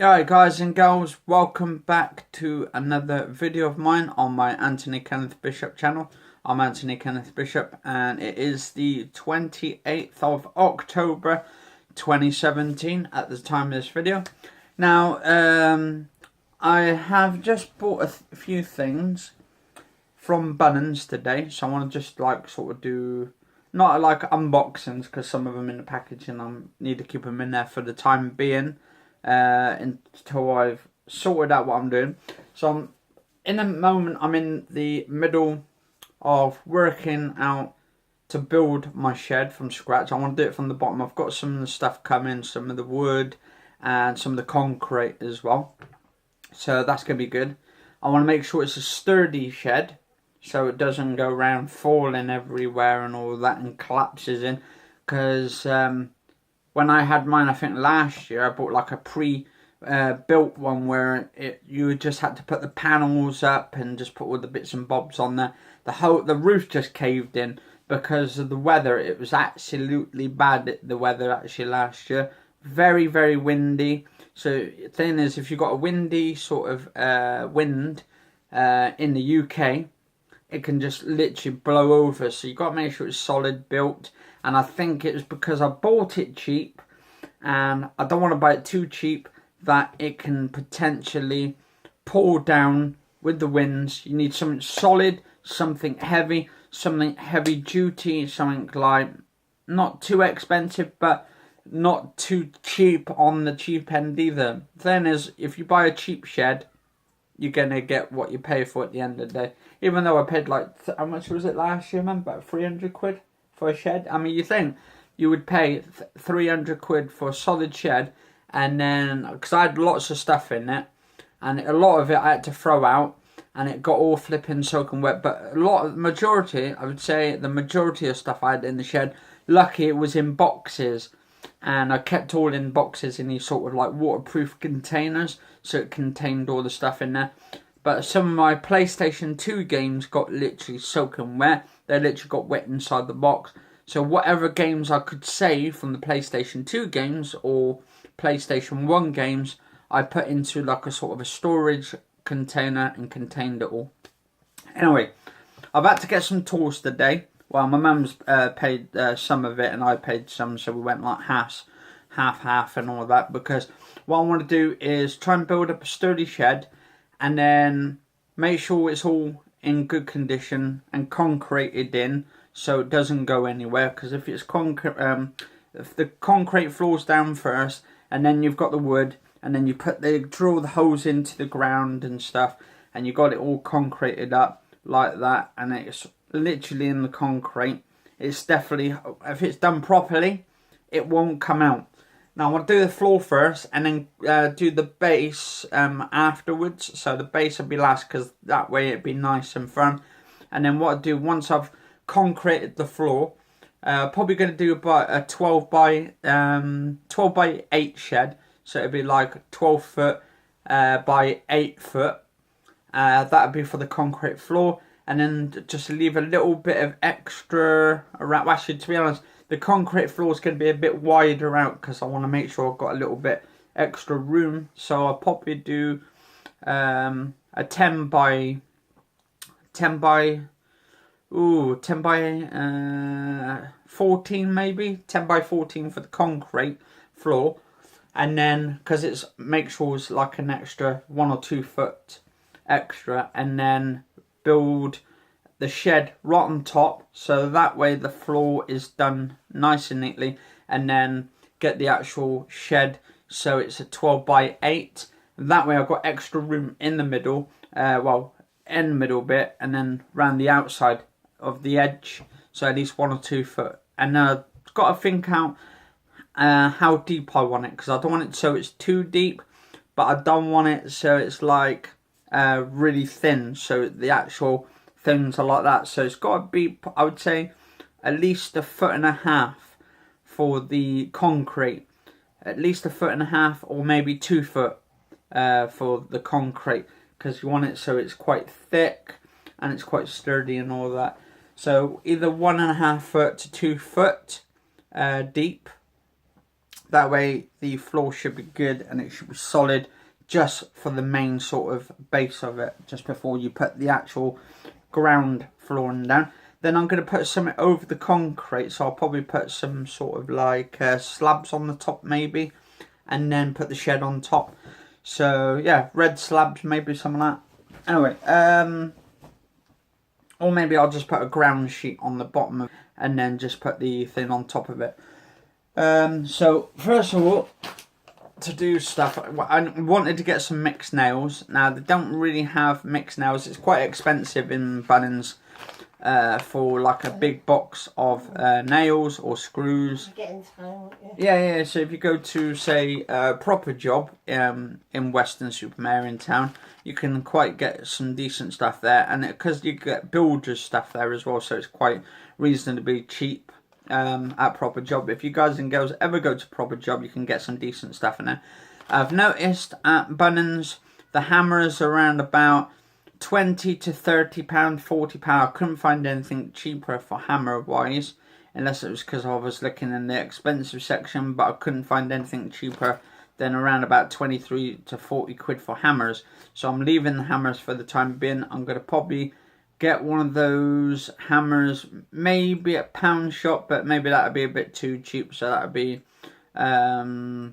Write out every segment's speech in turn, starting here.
Alright guys and girls, welcome back to another video of mine on my Anthony Kenneth Bishop channel. I'm Anthony Kenneth Bishop and it is the 28th of October 2017 at the time of this video. Now, I have just bought a few things from Bunnings today, so I want to just sort of do, not like unboxings because some of them in the package and I need to keep them in there for the time being. Until I've sorted out what I'm doing. So in a moment, I'm in the middle of working out to build my shed from scratch. I want to do it from the bottom. I've got some of the stuff coming, some of the wood and some of the concrete as well. So that's going to be good. I want to make sure it's a sturdy shed so it doesn't go around falling everywhere and all that and collapses in. Because when I had mine, I think last year, I bought like a pre-built one where you just had to put the panels up and just put all the bits and bobs on there. The roof just caved in because of the weather. It was absolutely bad, the weather actually last year. Very, very windy. So the thing is, if you've got a windy sort of wind in the UK, it can just literally blow over. So you've got to make sure it's solid built. And I think it was because I bought it cheap and I don't want to buy it too cheap that it can potentially pull down with the winds. You need something solid, something heavy duty, something like not too expensive but not too cheap on the cheap end either. Then is, if you buy a cheap shed, you're going to get what you pay for at the end of the day. Even though I paid how much was it last year, man? About 300 quid for a shed. I mean, you think you would pay 300 quid for a solid shed, and then, because I had lots of stuff in it, and a lot of it I had to throw out, and it got all flipping soaking wet, but I would say the majority of stuff I had in the shed, lucky it was in boxes, and I kept all in boxes in these sort of like waterproof containers, so it contained all the stuff in there. But some of my PlayStation 2 games got literally soaking wet. They literally got wet inside the box. So whatever games I could save from the PlayStation 2 games or PlayStation 1 games, I put into like a sort of a storage container and contained it all. Anyway, I've had to get some tools today. Well, my mum's paid some of it and I paid some, so we went like half and all that, because what I want to do is try and build up a sturdy shed and then make sure it's all in good condition and concreted in so it doesn't go anywhere. Because if it's if the concrete floors down first and then you've got the wood and then you drill the holes into the ground and stuff and you got it all concreted up like that and it's literally in the concrete, it's definitely, if it's done properly, it won't come out. Now I want to do the floor first and then do the base afterwards. So the base will be last because that way it'd be nice and firm. And then what I do once I've concreted the floor, probably going to do about a 12 by 8 shed. So it'd be like 12 foot by 8 foot. That would be for the concrete floor. And then just leave a little bit of extra around. Actually, to be honest, the concrete floor is going to be a bit wider out because I want to make sure I've got a little bit extra room. So I'll probably do a 10 by 14 maybe. 10 by 14 for the concrete floor. And then, because it's, make sure it's like an extra 1 or 2 foot extra. And then build the shed right on top, so that way the floor is done nice and neatly, and then get the actual shed so it's a 12 by 8. That way I've got extra room in the middle, in the middle bit, and then round the outside of the edge, so at least 1 or 2 foot. And I've got to think out how deep I want it, because I don't want it so it's too deep, but I don't want it so it's like really thin, so the actual things are like that. So it's got to be, I would say, at least 1.5 feet for the concrete, at least 1.5 feet or maybe 2 foot for the concrete, because you want it so it's quite thick and it's quite sturdy and all that. So either 1.5 foot to 2 foot deep. That way the floor should be good and it should be solid just for the main sort of base of it, just before you put the actual ground flooring down. Then I'm going to put something over the concrete, so I'll probably put some sort of like slabs on the top maybe, and then put the shed on top. So yeah, red slabs, maybe something like that. Anyway, or maybe I'll just put a ground sheet on the bottom of it, and then just put the thing on top of it. So first of all, to do stuff, I wanted to get some mixed nails. Now they don't really have mixed nails. It's quite expensive in Bunnings for like a big box of nails or screws. Yeah. So if you go to say Proper Job in Weston Supermare in town, you can quite get some decent stuff there, and because you get builders stuff there as well, so it's quite reasonably cheap at Proper Job. If you guys and girls ever go to Proper Job, you can get some decent stuff in there. I've noticed at Bunnings the hammers are around about £20 to £30, £40. I couldn't find anything cheaper for hammer wise, unless it was because I was looking in the expensive section, but I couldn't find anything cheaper than around about 23 to 40 quid for hammers. So I'm leaving the hammers for the time being. I'm going to probably get one of those hammers, maybe at pound shop, but maybe that would be a bit too cheap. So that would be that,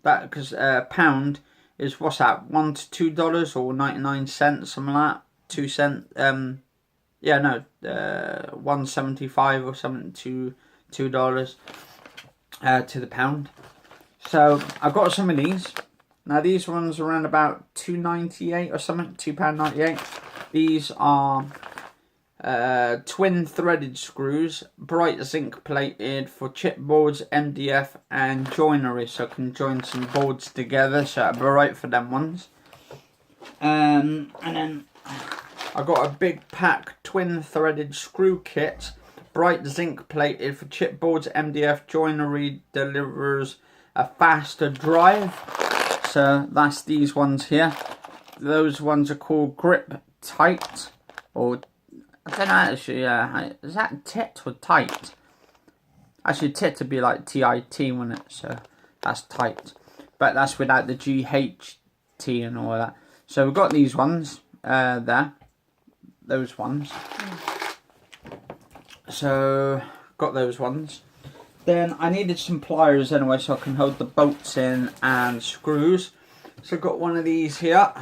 because pound is, what's that, $1 to $2 or 99 cents, something like that, 2 cents. Yeah, no, 1.75 or something to $2 to the pound. So I got some of these. Now these ones are around about £2.98 or something, £2.98. These are twin threaded screws, bright zinc plated, for chipboards, MDF and joinery, so I can join some boards together, so it'll be right for them ones. And then I got a big pack twin threaded screw kit, bright zinc plated, for chipboards, MDF, joinery, delivers a faster drive. So that's these ones here. Those ones are called Grip Tight, or I don't know actually, is that tit or tight? Actually tit would be like T-I-T, wouldn't it? So that's tight. But that's without the G-H-T and all that. So we've got these ones there. Those ones. So got those ones. Then I needed some pliers anyway, so I can hold the bolts in and screws. So I've got one of these here.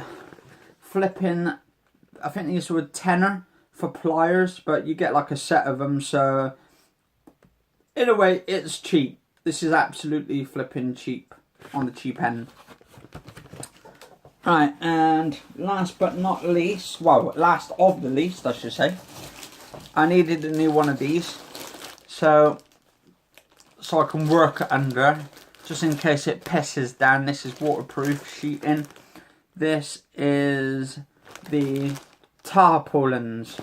Flipping, I think these were tenner for pliers, but you get like a set of them, so in a way it's cheap. This is absolutely flipping cheap, on the cheap end. Right, and last but not least, well, last of the least I should say, I needed a new one of these, so I can work under, just in case it pisses down. This is waterproof sheeting. This is the tarpaulins.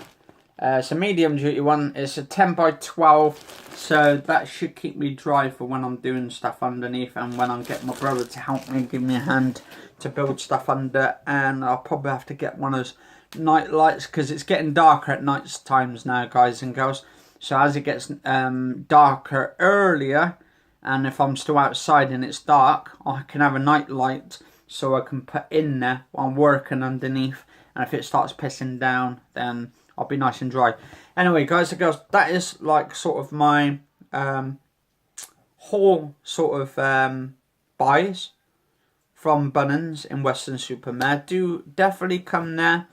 It's a medium duty one. It's a 10 by 12, so that should keep me dry for when I'm doing stuff underneath, and when I'm getting my brother to help me, give me a hand to build stuff under. And I'll probably have to get one of those night lights, because it's getting darker at night times now, guys and girls. So as it gets darker earlier, and if I'm still outside and it's dark, I can have a night light, so I can put in there while I'm working underneath. And if it starts pissing down, then I'll be nice and dry. Anyway, guys and girls, that is like sort of my haul sort of buys from Bunnings in Weston Supermare. Do definitely come there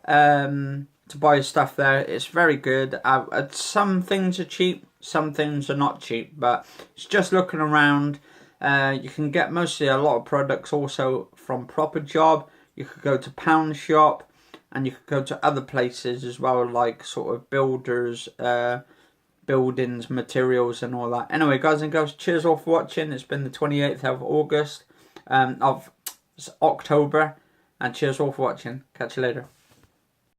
to buy stuff there. It's very good. Some things are cheap, some things are not cheap, but it's just looking around. You can get mostly a lot of products also from Proper Job. You could go to Pound Shop, and you could go to other places as well, like sort of builders, buildings, materials and all that. Anyway, guys and girls, cheers all for watching. It's been the 28th of August, of October, and cheers all for watching. Catch you later.